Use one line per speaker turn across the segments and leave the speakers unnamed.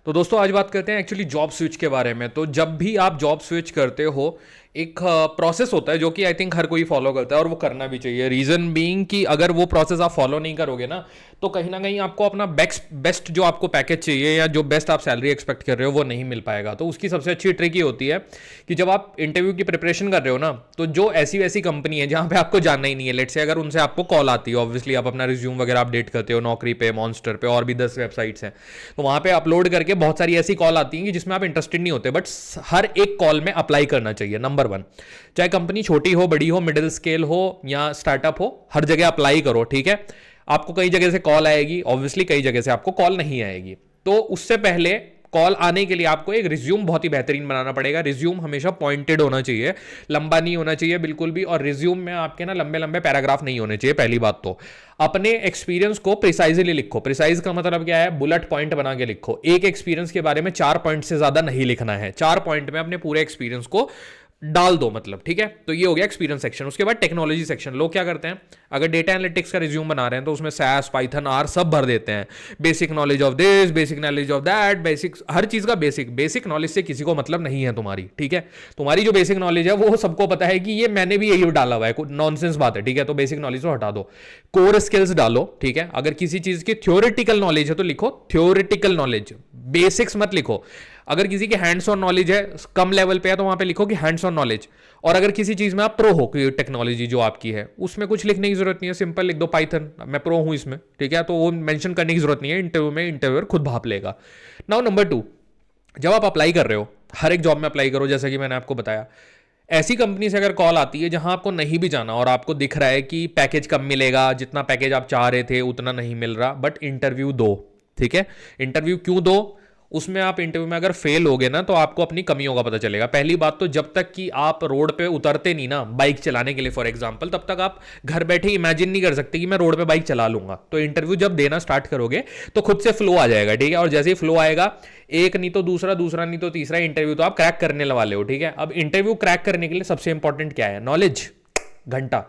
तो दोस्तों आज बात करते हैं एक्चुअली जॉब स्विच के बारे में। तो जब भी आप जॉब स्विच करते हो, एक प्रोसेस होता है जो कि आई थिंक हर कोई फॉलो करता है और वो करना भी चाहिए। रीजन बीइंग कि अगर वो प्रोसेस आप फॉलो नहीं करोगे ना, तो कहीं ना कहीं आपको अपना बेस्ट जो आपको पैकेज चाहिए या जो बेस्ट आप सैलरी एक्सपेक्ट कर रहे हो वो नहीं मिल पाएगा। तो उसकी सबसे अच्छी ट्रिक ये होती है कि जब आप इंटरव्यू की प्रिपरेशन कर रहे हो ना, तो जो ऐसी वैसी कंपनी है जहां पे आपको जानना ही नहीं है, लेट से अगर उनसे आपको कॉल आती है, ऑब्वियसली आप अपना रिज्यूम वगैरह अपडेट करते हो नौकरी पे, मॉन्स्टर पे और भी 10 वेबसाइट्स हैं, तो वहां पे अपलोड करके बहुत सारी ऐसी कॉल आती हैं कि जिसमें आप इंटरेस्टेड नहीं होते, बट हर एक कॉल में अप्लाई करना चाहिए। नंबर 1, चाहे कंपनी छोटी हो, बड़ी हो, मिडिल स्केल हो या स्टार्टअप हो, हर जगह अप्लाई करो। ठीक है, आपको कई जगह से कॉल आएगी, ऑब्वियसली कई जगह से आपको कॉल नहीं आएगी। तो उससे पहले कॉल आने के लिए आपको एक रिज्यूम बहुत ही बेहतरीन बनाना पड़ेगा। रिज्यूम हमेशा पॉइंटेड होना चाहिए, लंबा नहीं होना चाहिए बिल्कुल भी। और रिज्यूम में आपके ना लंबे लंबे पैराग्राफ नहीं होने चाहिए। पहली बात तो अपने एक्सपीरियंस को प्रिसाइजली लिखो। प्रिसाइज का मतलब क्या है? बुलेट पॉइंट बना के लिखो। एक एक्सपीरियंस के बारे में 4 पॉइंट से ज्यादा नहीं लिखना है। 4 पॉइंट में अपने पूरे एक्सपीरियंस को डाल दो, मतलब। ठीक है, तो ये हो गया एक्सपीरियंस सेक्शन। उसके बाद टेक्नोलॉजी सेक्शन। लोग क्या करते हैं, अगर डेटा एनालिटिक्स का रिज्यूम बना रहे हैं तो उसमें सैस, पाइथन, आर सब भर देते हैं। Basic knowledge of this, basic knowledge of that, basic, हर चीज का बेसिक नॉलेज से किसी को मतलब नहीं है तुम्हारी। ठीक है, तुम्हारी जो बेसिक नॉलेज है वो सबको पता है कि ये मैंने भी यही डाला हुआ है, नॉनसेंस बात है। ठीक है, तो बेसिक नॉलेज को हटा दो, कोर स्किल्स डालो। ठीक है, अगर किसी चीज की थ्योरेटिकल नॉलेज है तो लिखो थ्योरेटिकल नॉलेज, बेसिक्स मत लिखो। अगर किसी की हैंड्स ऑन नॉलेज है, कम लेवल पे है, तो वहां पे लिखो कि हैंड्स ऑन नॉलेज। और अगर किसी चीज में आप प्रो हो, कि टेक्नोलॉजी जो आपकी है उसमें कुछ लिखने की जरूरत नहीं है, सिंपल लिख दो पाइथन, मैं प्रो हूं इसमें। ठीक है, तो वो मेंशन करने की जरूरत नहीं है। इंटरव्यू में इंटरव्यूअर खुद भाप लेगा। नाउ नंबर 2, जब आप अप्लाई कर रहे हो, हर एक जॉब में अप्लाई करो, जैसा कि मैंने आपको बताया। ऐसी कंपनी से अगर कॉल आती है जहां आपको नहीं भी जाना और आपको दिख रहा है कि पैकेज कम मिलेगा, जितना पैकेज आप चाह रहे थे उतना नहीं मिल रहा, बट इंटरव्यू दो। ठीक है, इंटरव्यू क्यों दो? उसमें आप इंटरव्यू में अगर फेल होगे ना, तो आपको अपनी कमियों का पता चलेगा। पहली बात तो जब तक कि आप रोड पे उतरते नहीं ना बाइक चलाने के लिए, फॉर एग्जांपल, तब तक आप घर बैठे इमेजिन नहीं कर सकते कि मैं रोड पे बाइक चला लूंगा। तो इंटरव्यू जब देना स्टार्ट करोगे तो खुद से फ्लो आ जाएगा। ठीक है, और जैसे ही फ्लो आएगा, एक नहीं तो दूसरा, दूसरा नहीं तो तीसरा इंटरव्यू तो आप क्रैक करने वाले हो। ठीक है, अब इंटरव्यू क्रैक करने के लिए सबसे इंपॉर्टेंट क्या है? नॉलेज। घंटा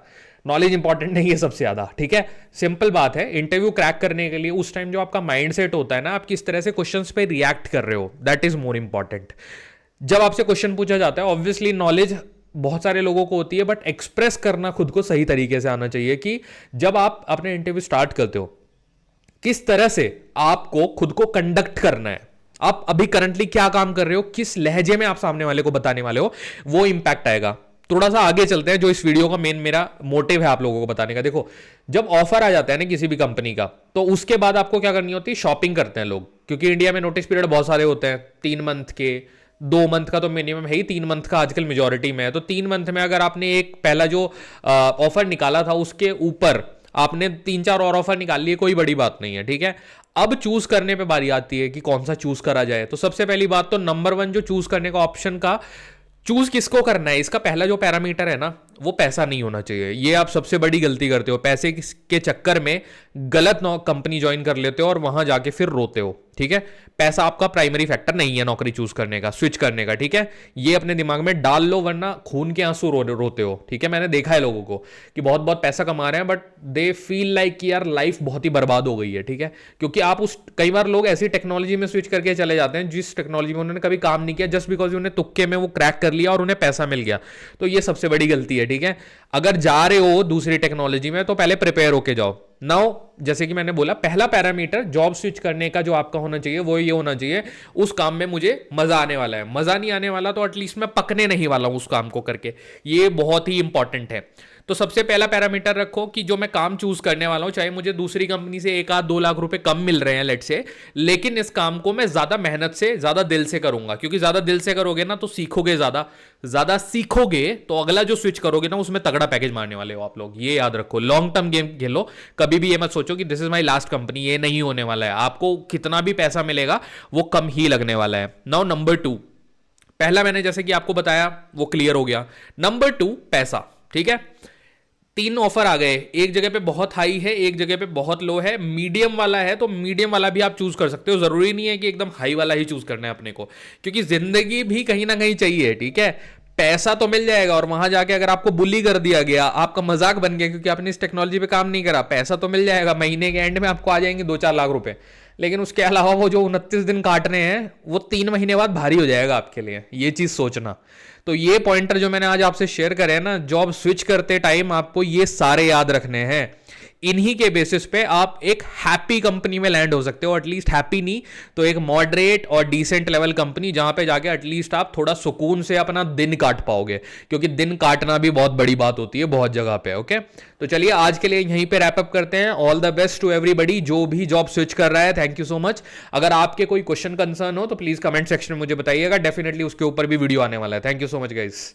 नॉलेज इंपॉर्टेंट नहीं है सबसे ज्यादा। ठीक है, सिंपल बात है। इंटरव्यू क्रैक करने के लिए उस टाइम जो आपका माइंड सेट होता है ना, आप किस तरह से क्वेश्चंस पे रिएक्ट कर रहे हो, दैट इज मोर इंपॉर्टेंट। जब आपसे क्वेश्चन पूछा जाता है, ऑब्वियसली नॉलेज बहुत सारे लोगों को होती है, बट एक्सप्रेस करना खुद को सही तरीके से आना चाहिए कि जब आप अपने इंटरव्यू स्टार्ट करते हो, किस तरह से आपको खुद को कंडक्ट करना है, आप अभी करंटली क्या काम कर रहे हो, किस लहजे में आप सामने वाले को बताने वाले हो, वो इंपैक्ट आएगा। थोड़ा सा आगे चलते हैं, जो इस वीडियो का मेन मेरा मोटिव है आप लोगों को बताने का। देखो, जब ऑफर आ जाता है ना किसी भी कंपनी का, तो उसके बाद आपको क्या करनी होती है? शॉपिंग करते हैं लोग, क्योंकि इंडिया में नोटिस पीरियड बहुत सारे होते हैं, 3 मंथ के, 2 मंथ का तो मिनिमम है ही, 3 मंथ का आजकल मेजोरिटी में है। तो 3 मंथ में अगर आपने एक पहला जो ऑफर निकाला था उसके ऊपर आपने 3-4 और ऑफर निकाल लिए, कोई बड़ी बात नहीं है। ठीक है, अब चूज करने पे बारी आती है कि कौन सा चूज करा जाए। तो सबसे पहली बात तो नंबर 1 जो चूज करने का ऑप्शन का, चूज किसको करना है, इसका पहला जो पैरामीटर है ना, वो पैसा नहीं होना चाहिए। ये आप सबसे बड़ी गलती करते हो, पैसे के चक्कर में गलत कंपनी ज्वाइन कर लेते हो और वहां जाके फिर रोते हो। ठीक है, पैसा आपका प्राइमरी फैक्टर नहीं है नौकरी चूज करने का, स्विच करने का। ठीक है, ये अपने दिमाग में डाल लो, वरना खून के आंसू रोते हो। ठीक है, मैंने देखा है लोगों को कि बहुत बहुत पैसा कमा रहे हैं, बट दे फील लाइक कि यार लाइफ बहुत ही बर्बाद हो गई है। ठीक है, क्योंकि आप उस, कई बार लोग ऐसी टेक्नोलॉजी में स्विच करके चले जाते हैं जिस टेक्नोलॉजी में उन्होंने कभी काम नहीं किया, जस्ट बिकॉज उन्हें तुक्के में वो क्रैक कर लिया और उन्हें पैसा मिल गया। तो ये सबसे बड़ी गलती है। ठीक है, अगर जा रहे हो दूसरी टेक्नोलॉजी में तो पहले प्रिपेयर होके जाओ। नाउ, जैसे कि मैंने बोला, पहला पैरामीटर जॉब स्विच करने का जो आपका होना चाहिए वो ये होना चाहिए, उस काम में मुझे मजा आने वाला है। मजा नहीं आने वाला तो एटलीस्ट मैं पकने नहीं वाला हूं उस काम को करके। ये बहुत ही इंपॉर्टेंट है। तो सबसे पहला पैरामीटर रखो कि जो मैं काम चूज करने वाला हूं, चाहे मुझे दूसरी कंपनी से 1-2 लाख रुपए कम मिल रहे हैं लेट से, लेकिन इस काम को मैं ज्यादा मेहनत से, ज्यादा दिल से करूंगा। क्योंकि ज्यादा दिल से करोगे ना तो सीखोगे, ज्यादा सीखोगे तो अगला जो स्विच करोगे ना उसमें तगड़ा पैकेज मारने वाले हो आप लोग। ये याद रखो, लॉन्ग टर्म गेम खेलो। कभी भी ये मत सोचो कि this is my last company, ये नहीं होने वाला है। आपको कितना भी पैसा मिलेगा वो कम ही लगने वाला है। नाउ नंबर 2, पहला मैंने जैसे कि आपको बताया वो क्लियर हो गया। नंबर 2, पैसा। ठीक है, 3 ऑफर आ गए, एक जगह पे बहुत हाई है, एक जगह पे बहुत लो है, मीडियम वाला है, तो मीडियम वाला भी आप चूज कर सकते हो। जरूरी नहीं है कि एकदम हाई वाला ही चूज करना है अपने को, क्योंकि जिंदगी भी कहीं ना कहीं चाहिए। ठीक है, पैसा तो मिल जाएगा और वहां जाके अगर आपको बुली कर दिया गया, आपका मजाक बन गया क्योंकि आपने इस टेक्नोलॉजी पे काम नहीं करा, पैसा तो मिल जाएगा, महीने के एंड में आपको आ जाएंगे 2-4 लाख रुपए। लेकिन उसके अलावा वो जो 29 दिन काटने हैं वो 3 महीने बाद भारी हो जाएगा आपके लिए, ये चीज़ सोचना। तो ये पॉइंटर जो मैंने आज आपसे शेयर करे हैं ना, जॉब स्विच करते टाइम आपको ये सारे याद रखने हैं। इन्हीं के बेसिस पे आप एक हैप्पी कंपनी में लैंड हो सकते हो, एटलीस्ट हैप्पी नहीं तो एक मॉडरेट और डिसेंट लेवल कंपनी, जहां पे जाके एटलीस्ट आप थोड़ा सुकून से अपना दिन काट पाओगे, क्योंकि दिन काटना भी बहुत बड़ी बात होती है बहुत जगह पे। ओके, तो चलिए आज के लिए यहीं पे रैप अप करते हैं। All the best to everybody जो भी जॉब स्विच कर रहा है, थैंक यू सो मच। अगर आपके कोई क्वेश्चन कंसर्न हो तो प्लीज कमेंट सेक्शन में मुझे बताइएगा, डेफिनेटली उसके ऊपर भी वीडियो आने वाला है। Thank you so much guys.